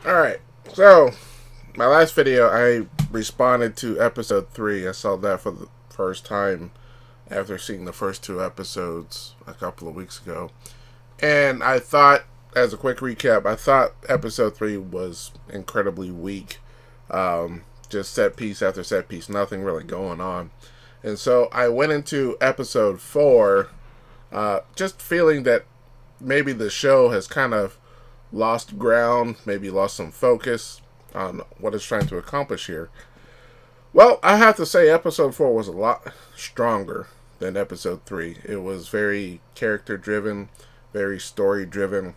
Alright, so my last video I responded to episode 3. I saw that for the first time after seeing the first 2 episodes a couple of weeks ago. And I thought, as a quick recap, I thought episode 3 was incredibly weak. Just set piece after set piece, nothing really going on. And so I went into episode 4 just feeling that maybe the show has kind of lost ground, maybe lost some focus on what it's trying to accomplish here. Well, I have to say episode 4 was a lot stronger than episode 3. It was very character driven, very story driven,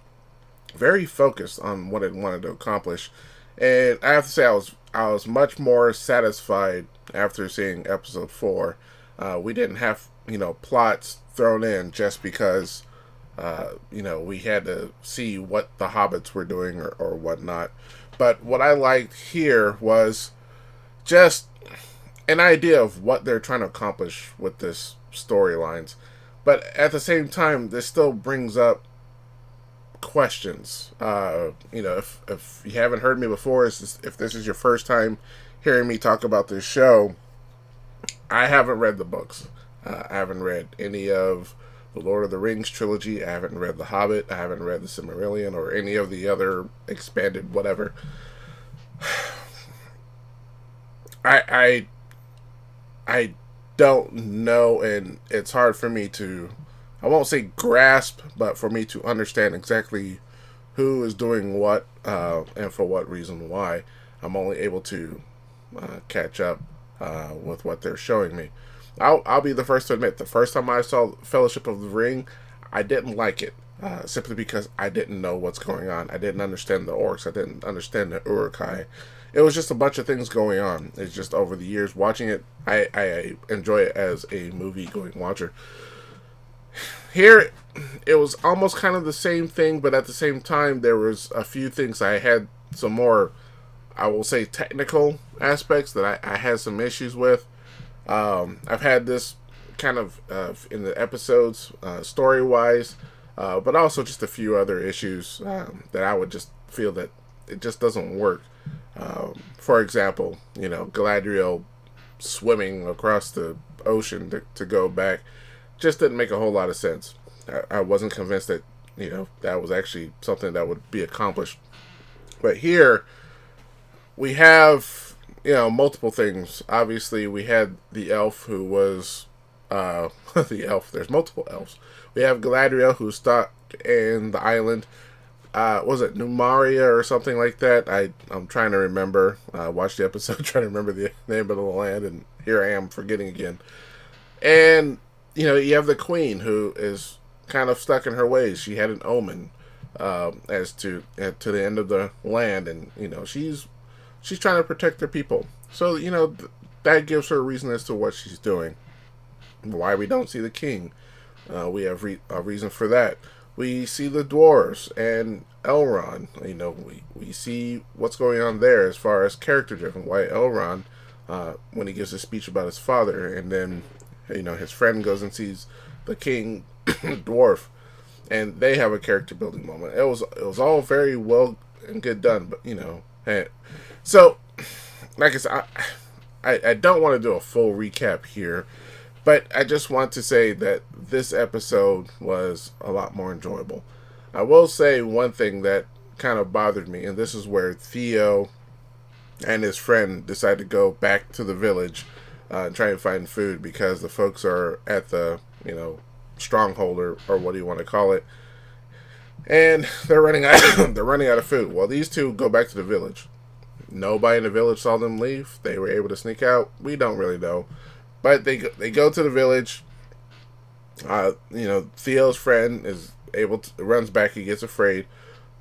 very focused on what it wanted to accomplish. And I have to say I was much more satisfied after seeing episode 4. We didn't have, plots thrown in just because we had to see what the hobbits were doing or whatnot. But what I liked here was just an idea of what they're trying to accomplish with this storylines. But at the same time, this still brings up questions. If you haven't heard me before, if this is your first time hearing me talk about this show, I haven't read the books. I haven't read any of the Lord of the Rings trilogy. I haven't read The Hobbit. I haven't read The Silmarillion or any of the other expanded whatever. I don't know, and it's hard for me to, I won't say grasp, but for me to understand exactly who is doing what and for what reason why. I'm only able to catch up with what they're showing me. I'll be the first to admit, the first time I saw Fellowship of the Ring, I didn't like it, simply because I didn't know what's going on. I didn't understand the orcs. I didn't understand the Uruk-hai. It was just a bunch of things going on. It's just over the years watching it, I enjoy it as a movie-going watcher. Here, it was almost kind of the same thing, but at the same time, there was a few things I had some more, I will say, technical aspects that I had some issues with. I've had this kind of in the episodes, story-wise, but also just a few other issues that I would just feel that it just doesn't work. For example, Galadriel swimming across the ocean to go back just didn't make a whole lot of sense. I wasn't convinced that, that was actually something that would be accomplished. But here, we have, multiple things. Obviously, we had the elf who was, the elf, there's multiple elves. We have Galadriel who's stuck in the island. Was it Numaria or something like that? I'm trying to remember. I watched the episode trying to remember the name of the land, and here I am forgetting again. And, you have the queen who is kind of stuck in her ways. She had an omen as to the end of the land, and, she's trying to protect her people. So, that gives her a reason as to what she's doing. Why we don't see the king. We have a reason for that. We see the dwarves and Elrond. We see what's going on there as far as character driven. Why Elrond, when he gives a speech about his father, and then his friend goes and sees the king dwarf, and they have a character building moment. It was all very well and good done, but hey. So like I said, I don't want to do a full recap here. But I just want to say that this episode was a lot more enjoyable. I will say one thing that kind of bothered me, and this is where Theo and his friend decide to go back to the village and try and find food because the folks are at the, stronghold or what do you want to call it. And they're running out of food. Well, these two go back to the village. Nobody in the village saw them leave. They were able to sneak out. We don't really know. But they go to the village. Theo's friend is runs back. He gets afraid,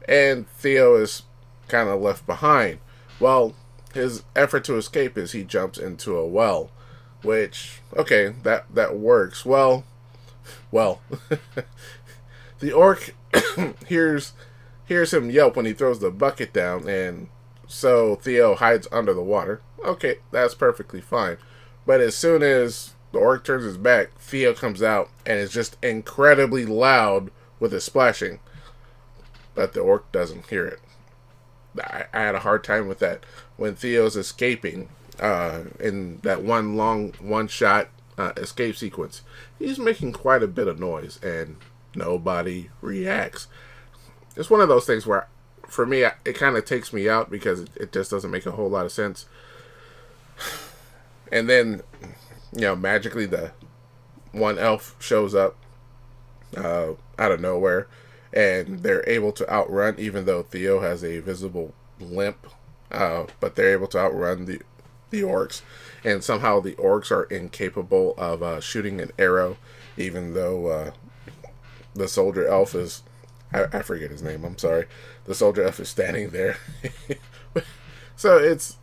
and Theo is kind of left behind. Well, his effort to escape is he jumps into a well, which okay, that works. Well, the orc hears him yelp when he throws the bucket down, and so Theo hides under the water. Okay, that's perfectly fine. But as soon as the orc turns his back, Theo comes out and is just incredibly loud with his splashing. But the orc doesn't hear it. I had a hard time with that when Theo's escaping in that one shot escape sequence. He's making quite a bit of noise and nobody reacts. It's one of those things where, for me, it kind of takes me out because it just doesn't make a whole lot of sense. And then, magically the one elf shows up out of nowhere, and they're able to outrun, even though Theo has a visible limp. But they're able to outrun the orcs, and somehow the orcs are incapable of shooting an arrow, even though the soldier elf is, I forget his name, I'm sorry. The soldier elf is standing there. So it's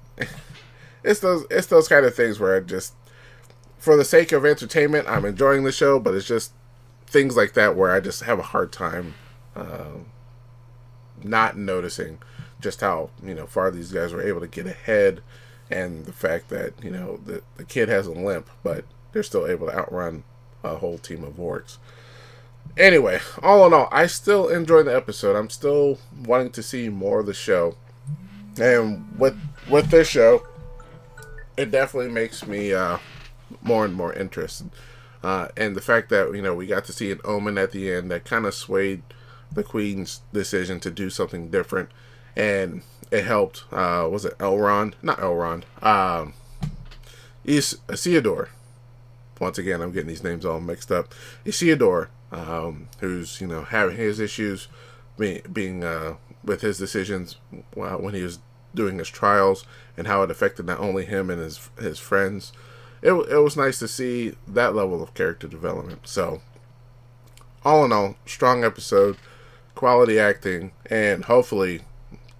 those kind of things where I just, for the sake of entertainment, I'm enjoying the show, but it's just things like that where I just have a hard time not noticing just how far these guys were able to get ahead, and the fact that the kid has a limp, but they're still able to outrun a whole team of orcs. Anyway, all in all, I still enjoy the episode. I'm still wanting to see more of the show, and with this show, it definitely makes me more and more interested. And the fact that we got to see an omen at the end that kind of swayed the Queen's decision to do something different, and it helped. Was it Elrond? Not Elrond. Isildur. Once again, I'm getting these names all mixed up. Isildur, who's having his issues being with his decisions when he was doing his trials, and how it affected not only him and his friends. It was nice to see that level of character development. So, all in all, strong episode, quality acting, and hopefully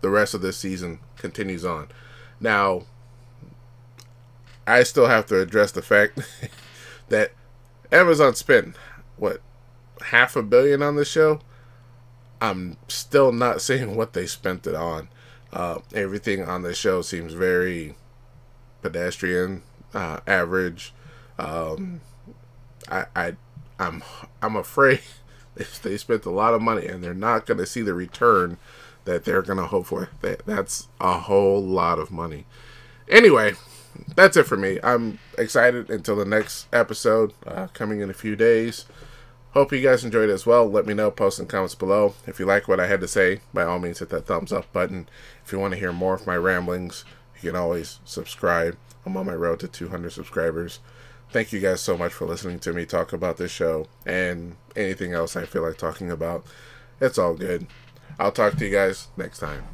the rest of this season continues on. Now, I still have to address the fact that Amazon spent, what, $500 million on this show? I'm still not seeing what they spent it on. Everything on this show seems very pedestrian, average. I'm afraid if they spent a lot of money and they're not going to see the return that they're going to hope for. That's a whole lot of money. Anyway, that's it for me. I'm excited until the next episode coming in a few days. Hope you guys enjoyed it as well. Let me know, post in the comments below. If you like what I had to say, by all means hit that thumbs up button. If you want to hear more of my ramblings, you can always subscribe. I'm on my road to 200 subscribers. Thank you guys so much for listening to me talk about this show and anything else I feel like talking about. It's all good. I'll talk to you guys next time.